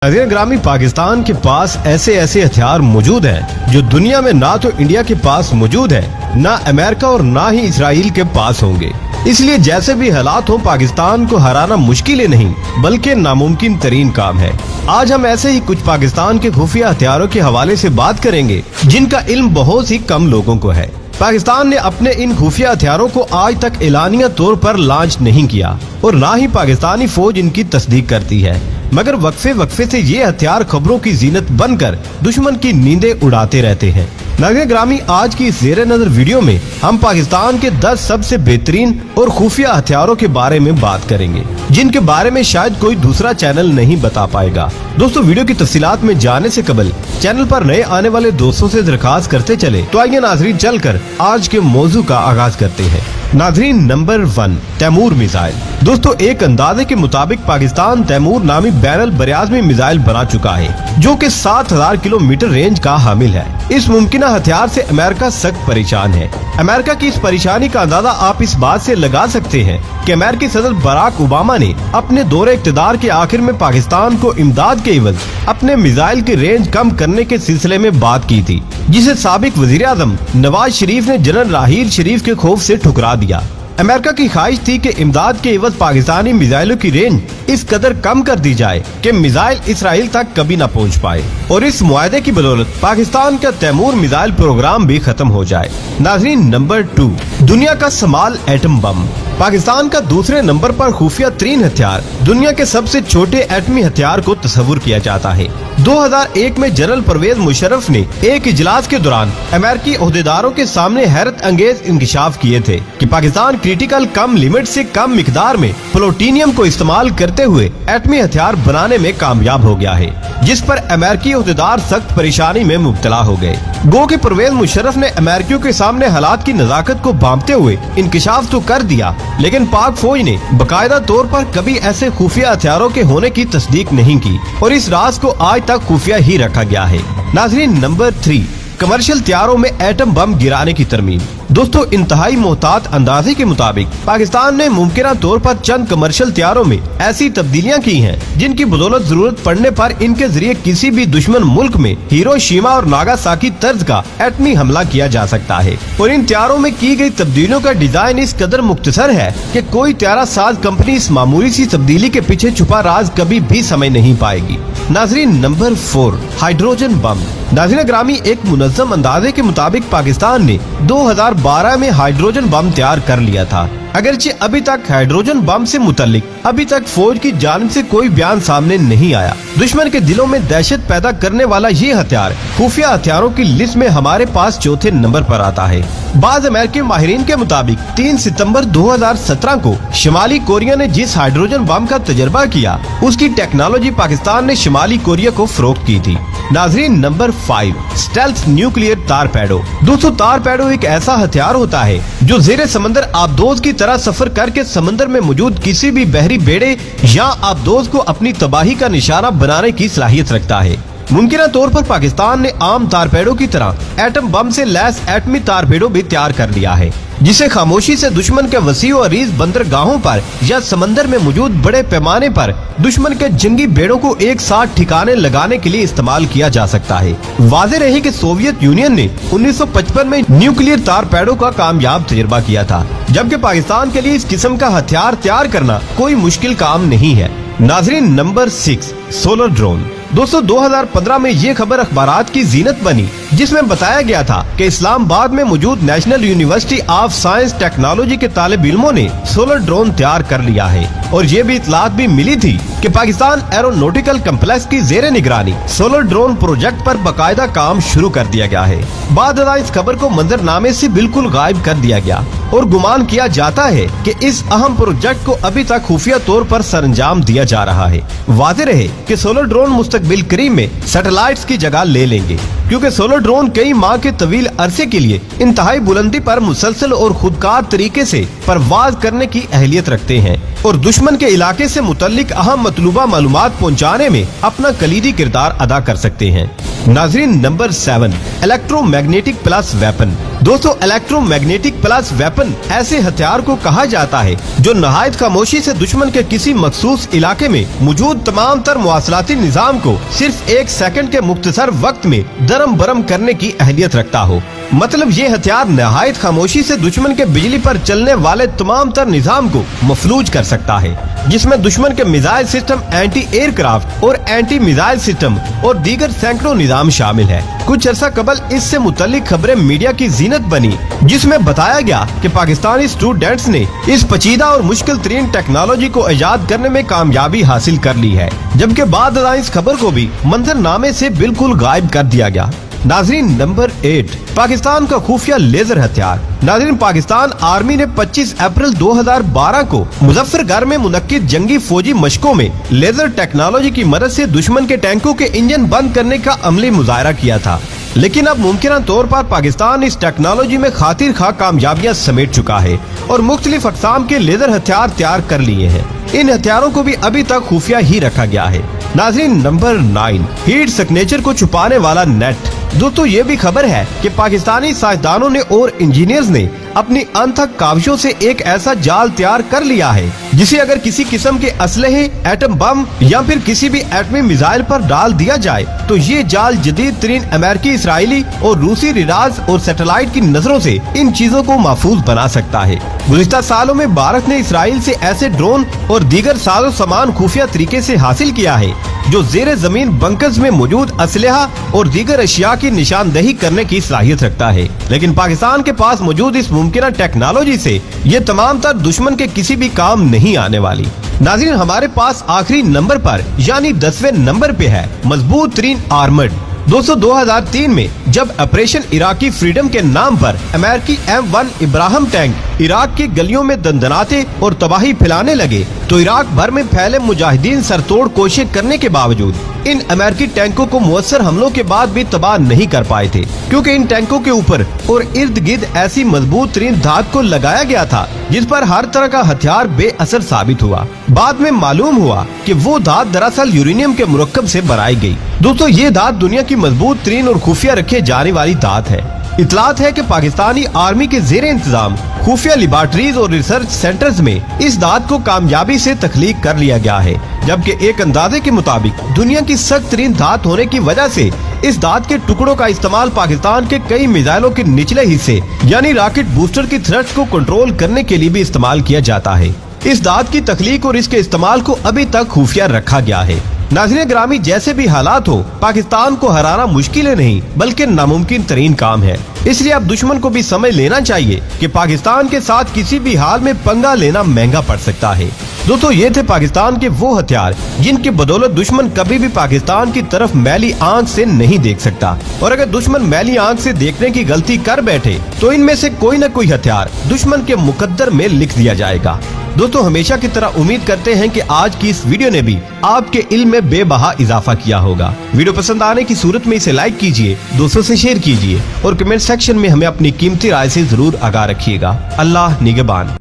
नाज़रीन ग्रामी, पाकिस्तान के पास ऐसे हथियार मौजूद हैं जो दुनिया में ना तो इंडिया के पास मौजूद है, ना अमेरिका और ना ही इसराइल के पास होंगे। इसलिए जैसे भी हालात हो, पाकिस्तान को हराना मुश्किल नहीं बल्कि नामुमकिन तरीन काम है। आज हम ऐसे ही कुछ पाकिस्तान के खुफिया हथियारों के हवाले से बात करेंगे जिनका इल्म बहुत ही कम लोगों को है। पाकिस्तान ने अपने इन खुफिया हथियारों को आज तक एलानिया तौर पर लॉन्च नहीं किया और ना ही पाकिस्तानी फौज इनकी तस्दीक करती है, मगर वक्फे से ये हथियार खबरों की जीनत बनकर दुश्मन की नींदें उड़ाते रहते हैं। नाज़रीन ग्रामी, आज की इस ज़ेरे नज़र वीडियो में हम पाकिस्तान के 10 सबसे बेहतरीन और खुफिया हथियारों के बारे में बात करेंगे जिनके बारे में शायद कोई दूसरा चैनल नहीं बता पाएगा। दोस्तों, वीडियो की तफसीलात में जाने से कबल चैनल पर नए आने वाले दोस्तों से दरखास्त करते चले तो आइए नाज़रीन चलकर आज के मौजू का आगाज करते हैं। नाज़रीन, नंबर 1, तैमूर मिसाइल। दोस्तों, एक अंदाजे के मुताबिक पाकिस्तान तैमूर नामी बैरल बरियाज़मी मिसाइल बना चुका है जो कि 7000 किलोमीटर रेंज का हामिल है। इस मुमकिन हथियार से अमेरिका सख्त परेशान है। अमेरिका की इस परेशानी का अंदाजा आप इस बात से लगा सकते हैं कि अमेरिकी सदर बराक ओबामा ने अपने दौरे इक़्तिदार के आखिर में पाकिस्तान को इमदाद के एवज अपने मिसाइल की रेंज कम करने के सिलसिले में बात की थी, जिसे साबिक वज़ीर आज़म नवाज शरीफ ने जनरल राहील शरीफ के खौफ से ठुकरा दिया। अमेरिका की ख्वाहिश थी कि इमदाद के एवज पाकिस्तानी मिसाइलों की रेंज इस कदर कम कर दी जाए कि मिसाइल इसराइल तक कभी न पहुंच पाए और इस मुआहदे की बदौलत पाकिस्तान का तैमूर मिसाइल प्रोग्राम भी खत्म हो जाए। नाज़रीन, नंबर 2, दुनिया का समाल एटम बम। पाकिस्तान का दूसरे नंबर पर खुफिया तरीन हथियार दुनिया के सबसे छोटे एटमी हथियार को तस्वुर किया जाता है। 2001 में जनरल परवेज मुशर्रफ ने एक इजलास के दौरान अमेरिकी ओहदेदारों के सामने हैरत अंगेज इंकशाफ किए थे कि पाकिस्तान क्रिटिकल कम लिमिट से कम मिकदार में प्लूटोनियम को इस्तेमाल करते हुए एटमी हथियार बनाने में कामयाब हो गया है, जिस पर अमेरिकी ओहदेदार सख्त परेशानी में मुब्तला हो गए। गो के परवेज मुशर्रफ ने अमेरिकियों के सामने हालात की नजाकत को भांपते हुए इंकशाफ तो कर दिया, लेकिन पाक फौज ने बाकायदा तौर पर कभी ऐसे खुफिया हथियारों के होने की तस्दीक नहीं की और इस राज को आज तक खुफिया ही रखा गया है। नाज़रीन, नंबर 3, कमर्शियल हथियारों में एटम बम गिराने की तरमीम। दोस्तों, इंतहाई मोहतात अंदाजे के मुताबिक पाकिस्तान ने मुमकिन तौर पर चंद कमर्शियल हथियारों में ऐसी तब्दीलियां की हैं जिनकी बदौलत जरूरत पड़ने पर इनके जरिए किसी भी दुश्मन मुल्क में हिरोशिमा और नागासाकी तर्ज का एटमी हमला किया जा सकता है। और इन हथियारों में की गई तब्दीलियों का डिजाइन इस कदर मुख्तसर है कि कोई हथियारा साज कंपनी इस मामूली सी तब्दीली के पीछे छुपा राज कभी भी समझ नहीं पाएगी। नाज़रीन, नंबर 4, हाइड्रोजन बम। नाज़रीन ग्रामी, एक मुनज़्ज़म अंदाजे के मुताबिक पाकिस्तान ने 2012 में हाइड्रोजन बम तैयार कर लिया था। अगरचे अभी तक हाइड्रोजन बम से मुतल्लिक अभी तक फौज की जानिब से कोई बयान सामने नहीं आया। दुश्मन के दिलों में दहशत पैदा करने वाला ये हथियार खुफिया हथियारों की लिस्ट में हमारे पास चौथे नंबर पर आता है। बाज़ अमेरिकी माहिरीन के मुताबिक 3 सितंबर 2017 को शिमाली कोरिया ने जिस हाइड्रोजन बम का तजर्बा किया उसकी टेक्नोलॉजी पाकिस्तान ने शिमाली कोरिया को फरोख्त की थी। नाज़रीन, नंबर 5, स्टेल्थ न्यूक्लियर तारपेडो। दोस्तों, तारपेडो एक ऐसा हथियार होता है जो ज़ेरे समंदर आबदोज की तरह सफर करके समंदर में मौजूद किसी भी बहरी बेड़े या आबदोज को अपनी तबाही का निशाना बनाने की सलाहियत रखता है। मुमकिन तौर पर पाकिस्तान ने आम तारपेडो की तरह एटम बम से लैस एटमी तारपेडो भी तैयार कर लिया है, जिसे खामोशी से दुश्मन के वसीओ अरीज बंदरगाहों पर या समंदर में मौजूद बड़े पैमाने पर दुश्मन के जंगी बेड़ों को एक साथ ठिकाने लगाने के लिए इस्तेमाल किया जा सकता है। वाज़ेह रहे कि सोवियत यूनियन ने 1955 में न्यूक्लियर तारपेडो का कामयाब तजर्बा किया था, जबकि पाकिस्तान के लिए इस किस्म का हथियार तैयार करना कोई मुश्किल काम नहीं है। नाज़रीन, नंबर 6, सोलर ड्रोन। दोस्तों, 2015 में ये खबर अखबारात की जीनत बनी जिसमें बताया गया था कि इस्लामाबाद में मौजूद national university of science technology के तालिब इल्मों ने सोलर ड्रोन तैयार कर लिया है और ये भी इतलात भी मिली थी कि पाकिस्तान एरोनॉटिकल कम्प्लेक्स की ज़ेरे निगरानी सोलर ड्रोन प्रोजेक्ट पर बाकायदा काम शुरू कर दिया गया है। बाद इस खबर को मंजरनामे से बिल्कुल गायब कर दिया गया और गुमान किया जाता है कि इस अहम प्रोजेक्ट को अभी तक खुफिया तौर पर सरंजाम दिया जा रहा है। वाज़ेह रहे कि सोलर ड्रोन मुस्तकबिल करीब में सैटेलाइट्स की जगह ले लेंगे, क्योंकि सोलर ड्रोन कई माह के तवील अरसे के लिए इंतहाई बुलंदी पर मुसलसल और खुदकार तरीके से परवाज करने की अहलियत रखते हैं और दुश्मन के इलाके से मुतल्लिक अहम मतलूबा मालूमात पहुँचाने में अपना कलीदी किरदार अदा कर सकते हैं। नाजरीन नंबर 7, इलेक्ट्रोमैग्नेटिक प्लस वेपन। दोस्तों, इलेक्ट्रोमैग्नेटिक प्लस वेपन ऐसे हथियार को कहा जाता है जो नहायत खामोशी से दुश्मन के किसी मखसूस इलाके में मौजूद तमाम तर मवासलाती निजाम को सिर्फ 1 सेकंड के मुख्तसर वक्त में दरम बरम करने की अहलियत रखता हो। मतलब ये हथियार नहायत खामोशी से दुश्मन के बिजली पर चलने वाले तमाम तर निजाम को मफलूज कर सकता है, जिसमें दुश्मन के मिसाइल सिस्टम, एंटी एयरक्राफ्ट और एंटी मिसाइल सिस्टम और दीगर सैकड़ों निजाम शामिल है। कुछ अर्सा कबल इससे मुतल्लिक खबरें मीडिया की जीनत बनी, जिसमें बताया गया कि पाकिस्तानी स्टूडेंट्स ने इस पेचीदा और मुश्किल तरीन टेक्नोलॉजी को इजाद करने में कामयाबी हासिल कर ली है, जबकि बाद इस खबर को भी मंजरनामे से बिल्कुल गायब कर दिया गया। नाजरीन नंबर 8, पाकिस्तान का खुफिया लेजर हथियार। नाजरीन, पाकिस्तान आर्मी ने 25 अप्रैल 2012 को मुजफ्फरगढ़ में मुनक्किद जंगी फौजी मशकों में लेजर टेक्नोलॉजी की मदद से दुश्मन के टैंकों के इंजन बंद करने का अमली मुजाहरा किया था। लेकिन अब मुमकिन तौर पर पाकिस्तान इस टेक्नोलॉजी में खातिर खा कामयाबियां समेट चुका है और मुख्तलिफ अक़साम के लेजर हथियार तैयार कर लिए हैं। इन हथियारों को भी अभी तक खुफिया ही रखा गया है। नाजरीन नंबर 9, हीट सिग्नेचर को छुपाने वाला नेट। दोस्तों, ये भी खबर है कि पाकिस्तानी साइंसदानों ने और इंजीनियर्स ने अपनी अनथक काविशों से एक ऐसा जाल तैयार कर लिया है जिसे अगर किसी किस्म के असलहे, एटम बम या फिर किसी भी एटमी मिसाइल पर डाल दिया जाए तो ये जाल जदीद तरीन अमेरिकी, इसराइली और रूसी रिडार्स और सैटेलाइट की नजरों से इन चीजों को महफूज बना सकता है। गुज़िश्ता सालों में भारत ने इसराइल से ऐसे ड्रोन और दीगर साजो सामान खुफिया तरीके से हासिल किया है जो जेरे जमीन बंकर्स में मौजूद असलहा और दीगर अशिया की निशानदही करने की सलाहियत रखता है। लेकिन पाकिस्तान के पास मौजूद इस मुमकिन टेक्नोलॉजी से ये तमाम तर दुश्मन के किसी भी काम नहीं आने वाली। नाज़रीन, हमारे पास आखिरी नंबर पर यानी 10वें नंबर पे है मजबूत तरीन आर्मर्ड। दोस्तों, 2003 में जब ऑपरेशन इराकी फ्रीडम के नाम पर अमेरिकी M1 इब्राहिम टैंक इराक की गलियों में दंदनाते और तबाही फैलाने लगे तो इराक भर में फैले मुजाहिदीन सरतोड़ कोशिश करने के बावजूद इन अमेरिकी टैंकों को मुअस्सर हमलों के बाद भी तबाह नहीं कर पाए थे, क्योंकि इन टैंकों के ऊपर और इर्द गिर्द ऐसी मजबूत तरीन धात को लगाया गया था जिस पर हर तरह का हथियार बेअसर साबित हुआ। बाद में मालूम हुआ कि वो धात दरअसल यूरेनियम के मुरक्कब से बनाई गई। दोस्तों, ये धात दुनिया की मजबूत तरीन और खुफिया रखे जाने वाली धात है। इतलात है कि पाकिस्तानी आर्मी के जेर इंतजाम खुफिया लेबॉर्टरीज और रिसर्च सेंटर्स में इस धात को कामयाबी से तख्लीक कर लिया गया है, जबकि एक अंदाजे के मुताबिक दुनिया की सख्त तरीन धात होने की वजह से इस धात के टुकड़ों का इस्तेमाल पाकिस्तान के कई मिसाइलों के निचले हिस्से यानी रॉकेट बूस्टर की थ्रस्ट को कंट्रोल करने के लिए भी इस्तेमाल किया जाता है। इस धात की तख्लीक और इसके इस्तेमाल को अभी तक खुफिया रखा गया है। नाज़रीन ग्रामी, जैसे भी हालात हो, पाकिस्तान को हराना मुश्किल नहीं बल्कि नामुमकिन तरीन काम है। इसलिए अब दुश्मन को भी समझ लेना चाहिए कि पाकिस्तान के साथ किसी भी हाल में पंगा लेना महंगा पड़ सकता है। दोस्तों, ये थे पाकिस्तान के वो हथियार जिनकी बदौलत दुश्मन कभी भी पाकिस्तान की तरफ मैली आंख से नहीं देख सकता, और अगर दुश्मन मैली आंख से देखने की गलती कर बैठे तो इनमें से कोई न कोई हथियार दुश्मन के मुकद्दर में लिख दिया जाएगा। दोस्तों, हमेशा की तरह उम्मीद करते हैं कि आज की इस वीडियो ने भी आपके इल्म में बेबहा इजाफा किया होगा। वीडियो पसंद आने की सूरत में इसे लाइक कीजिए, दोस्तों से शेयर कीजिए और कमेंट सेक्शन में हमें अपनी कीमती राय से जरूर आगाह रखिएगा। अल्लाह निगहबान।